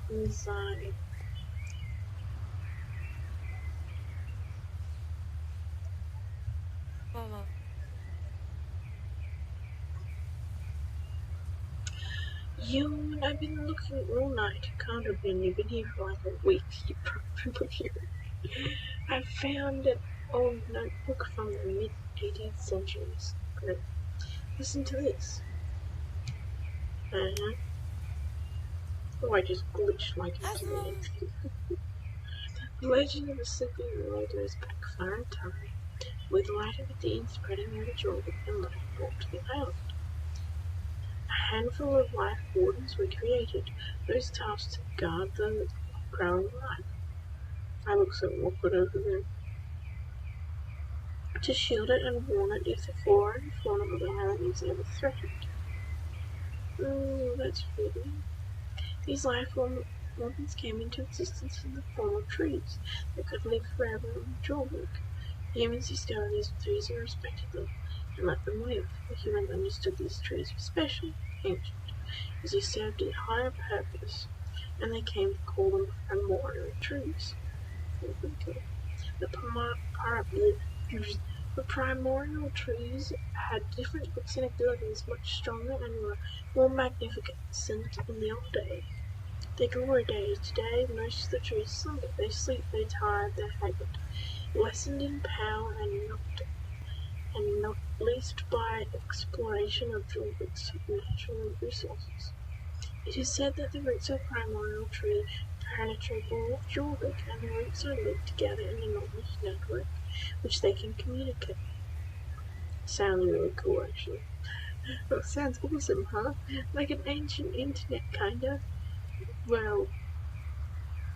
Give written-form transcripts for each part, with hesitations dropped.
Inside. Mama. You and I've been looking all night. Can't have been. You've been here for like a week. You probably here. I found an old notebook from the mid-18th centuries. Great. Listen to this. Oh, I just glitched like an idiot. The legend of the sleeping world goes back far in time, with light of the Dean spreading over Jordan and light brought to the island. A handful of life wardens were created, those tasked to guard the growing life. I look so awkward over there. To shield it and warn it if the flora and fauna of the island is ever threatened. Oh, that's pretty. These life wardens came into existence in the form of trees that could live forever on Jordan. Humans discovered these trees and respected them, and let them live. The humans understood these trees were special, ancient, as they served a higher purpose, and they came to call them primordial trees. The primordial trees had different looks and abilities, much stronger and more magnificent in the old days. Their glory days. Today, most of the trees slumber. They sleep, they're tired, they're haggard, lessened in power and not least by exploration of Jorvik's natural resources. It is said that the roots of primordial tree penetrate all of Jorvik, and the roots are linked together in an enormous network, which they can communicate. Sounds really cool, actually. Oh, sounds awesome, huh? Like an ancient internet, kinda. Well,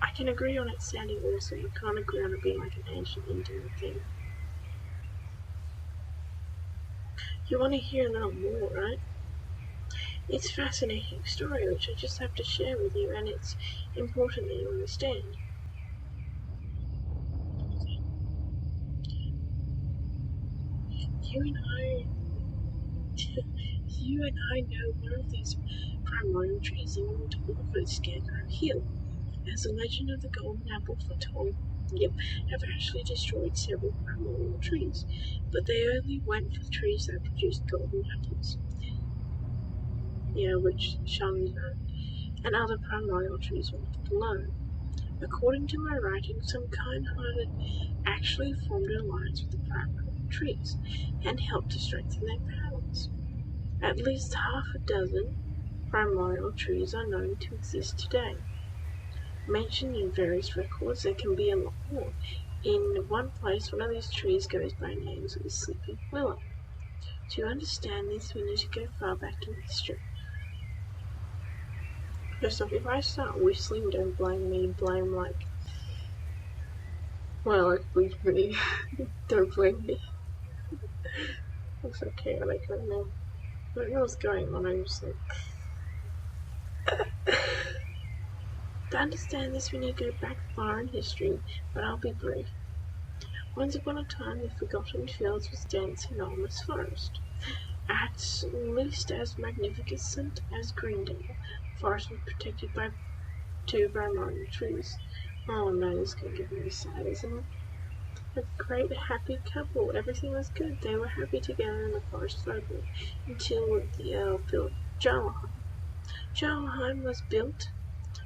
I can agree on it sounding awesome, but can't agree on it being like an ancient internet thing. You want to hear a little more, right? It's a fascinating story which I just have to share with you, and it's important that you understand. You and I know one of these primordial trees in the top of Scarecrow Hill. As the legend of the Golden Apple foretold, have actually destroyed several primordial trees, but they only went for trees that produced golden apples. Which shunned and other primordial trees were left alone. According to my writing, some kind-hearted actually formed an alliance with the primordial trees and helped to strengthen their powers. At least half a dozen primordial trees are known to exist today. Mentioned in various records, there can be a lot more. In one place, one of these trees goes by names of the Sleeping Willow. To understand this, we need to go far back in history. First off, if I start whistling, don't blame me, blame me. Don't blame me. It's so chaotic right now. I don't know what's going on, I'm just like... To understand this, we need to go back far in history, but I'll be brief. Once upon a time, the Forgotten Fields was dense, enormous forest. At least as magnificent as Greendale, the forest was protected by two primordial trees. Oh no, this is going to get really sad, isn't it? A great happy couple. Everything was good. They were happy together in the forest forever until the Earl built Jarlaheim. Jarlaheim was built.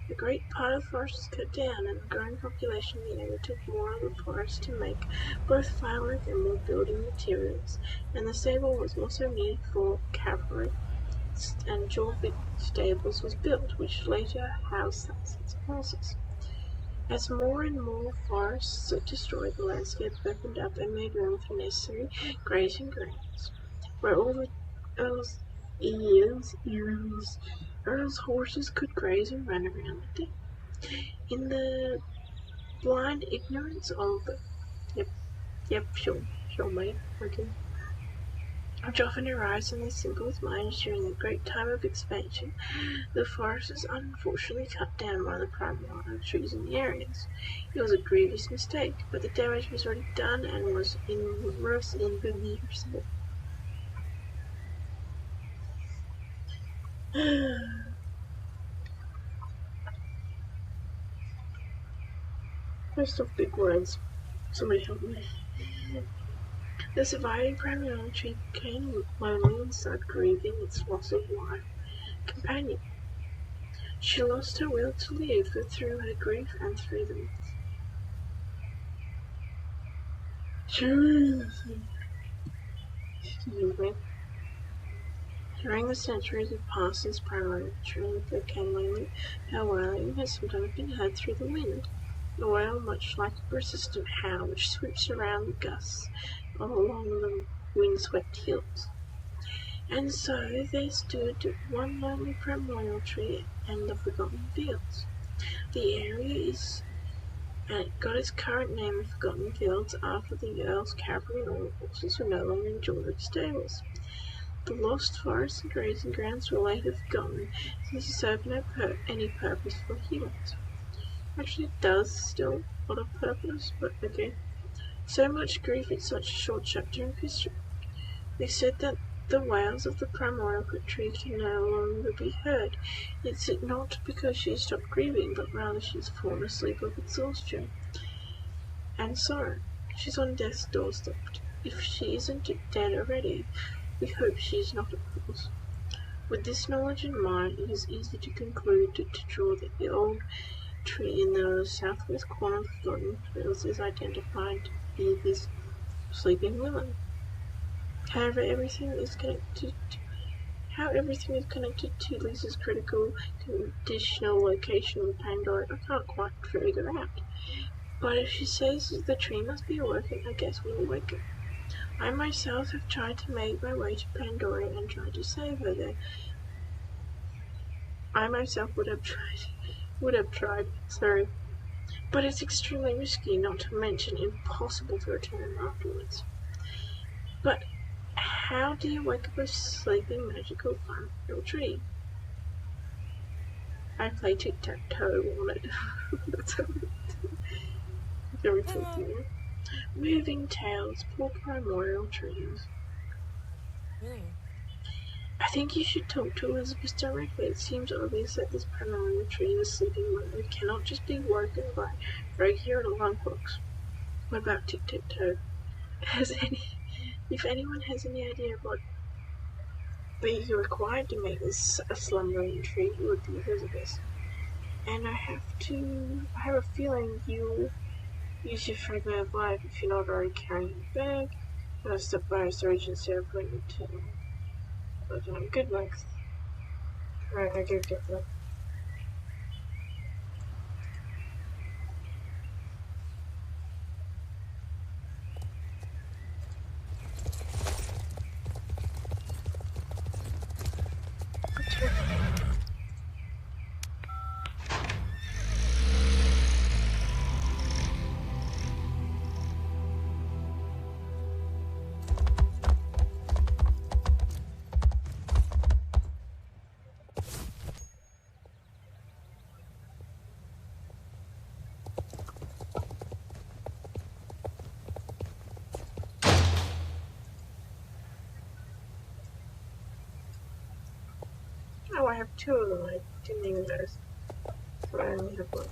A great part of the forest was cut down, and the growing population of the area took more of the forest to make both firework and more building materials, and the stable was also needed for cavalry, and Jorvik stables was built, which later housed thousands of horses. As more and more forests destroyed, the landscape opened up and made room for necessary grazing grounds, where all the Earl's horses could graze and run around the day. In the blind ignorance of sure mate, okay. Which often arises in the simplest minds during the great time of expansion, the forest was unfortunately cut down by the primordial trees in the areas. It was a grievous mistake, but the damage was already done and was irreversible. First off, big words. Somebody help me. The surviving primary tree became lonely and started grieving its loss of life companion. She lost her will to live through her grief and through the During the centuries that passed since primary tree became lonely, her wailing has sometimes been heard through the wind. The wail, much like a persistent howl which sweeps around the gusts along the windswept hills. And so there stood one lonely primordial tree in the forgotten fields. The area got its current name of Forgotten Fields after the Earl's cavalry and all horses who no longer enjoyed its stables. The lost forests and grazing grounds were later forgotten since it served any purpose for humans. Actually, it does still a lot of purpose, but okay. So much grief in such a short chapter of history. They said that the wails of the primordial tree can no longer be heard. It's not because she has stopped grieving, but rather she's fallen asleep of exhaustion and sorrow. She's on death's doorstep. If she isn't dead already, we hope she's not, of course. With this knowledge in mind, it is easy to conclude to draw that the old tree in the southwest corner of Forgotten Fields is identified to be this sleeping woman. However, everything is connected to Lisa's critical conditional location in Pandora, I can't quite figure out. But if she says the tree must be awoken, I guess we'll awaken. I myself have tried to make my way to Pandora and tried to save her there. I myself would have tried, sorry. But it's extremely risky, not to mention impossible to return afterwards. But how do you wake up a sleeping magical primordial tree? I play tic-tac-toe on it. That's very funny. Moving tales, poor primordial trees. I think you should talk to Elizabeth directly. It seems obvious that this primordial tree is sleeping woman cannot just be woken by regular alarm clocks. What about tic-tac-toe? If anyone has any idea what is required to make this a slumbering tree, it would be Elizabeth. And I have a feeling you'll use your fragment of life if you're not already carrying a bag. I'll stop by a storage instead of putting it to. But good luck. Right, I go get that. Oh, I have two of them. I didn't even notice. So I only have one.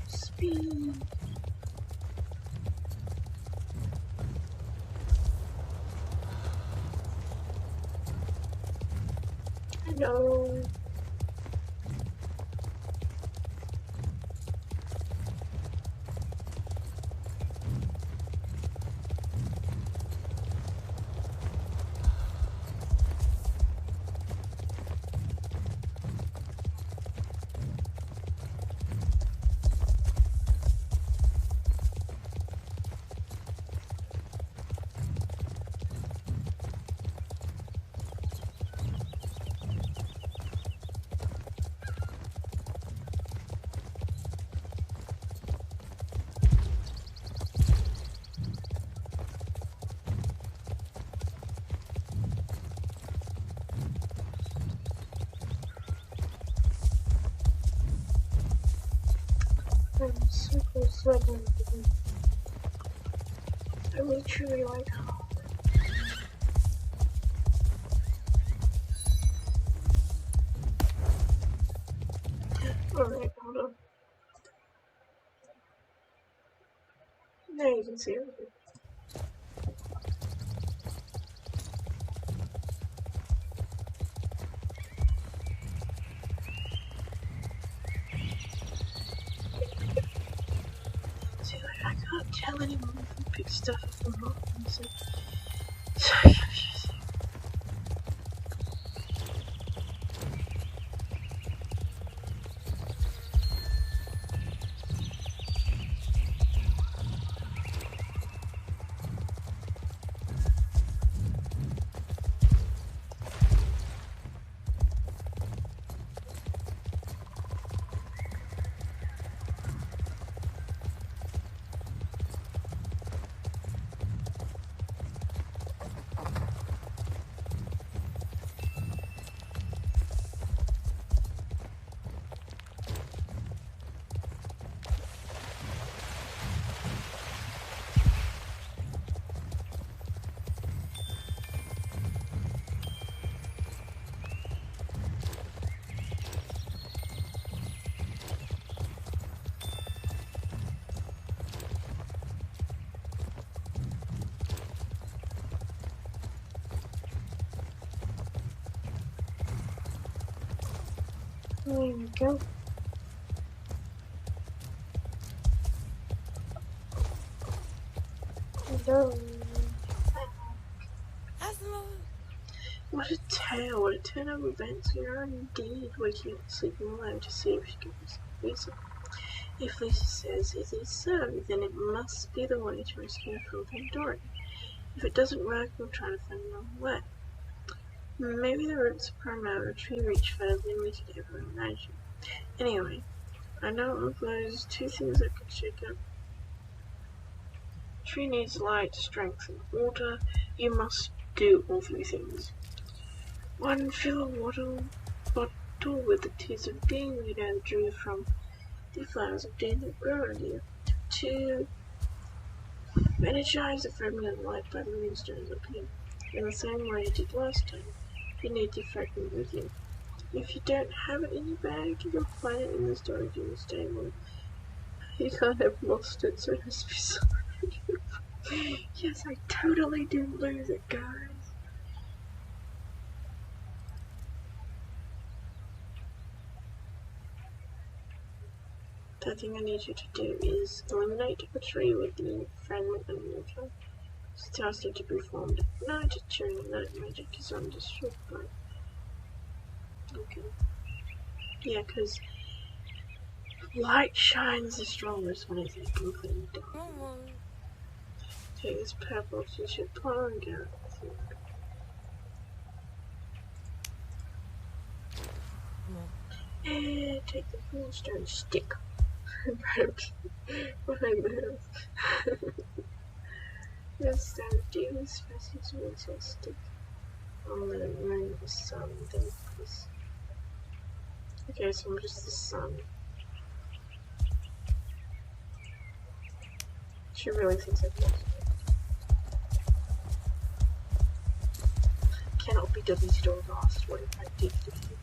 Speed. Hello. I really truly like her. Alright, hold on. Now you can see everything. See, like, I can't tell anyone if I pick stuff up or not. So confusing. There we go. What a tale, what a turn of events. We are indeed waking up sleeping alone to see if she gives Lisa. If Lisa says it is so, then it must be the way to rescue her from Pandora. If it doesn't work, we'll try to find another way. Maybe the roots of Primavera Tree reach further than we could ever imagine. Anyway, I know of those two things that could shake up. Tree needs light, strength, and water. You must do all three things. 1. Fill a water bottle with the tears of Dean we drew from the flowers of Dean that grow around here. 2. Energize the fragment of light by the moonstones up here. In the same way you did last time, you need the fragment with you. If you don't have it in your bag, you'll find it in the storage in the stable. You can't have lost it, so just be sorry. Yes, I totally didn't lose it, guys. The thing I need you to do is eliminate a tree with the fragment and water. It's tasking to be formed at night, during the night magic is understood, but okay. Yeah, because light shines the strongest when it's completely dark. Take this purple t-shirt, pull and go. And take the moonstone stick. Behind the house. Yes, that deal's passage moonstone stick. On the moon of the sun, then this. Okay, so I'm just the sun. She really thinks I've lost it. Cannot be deleted or lost. What if I did delete it?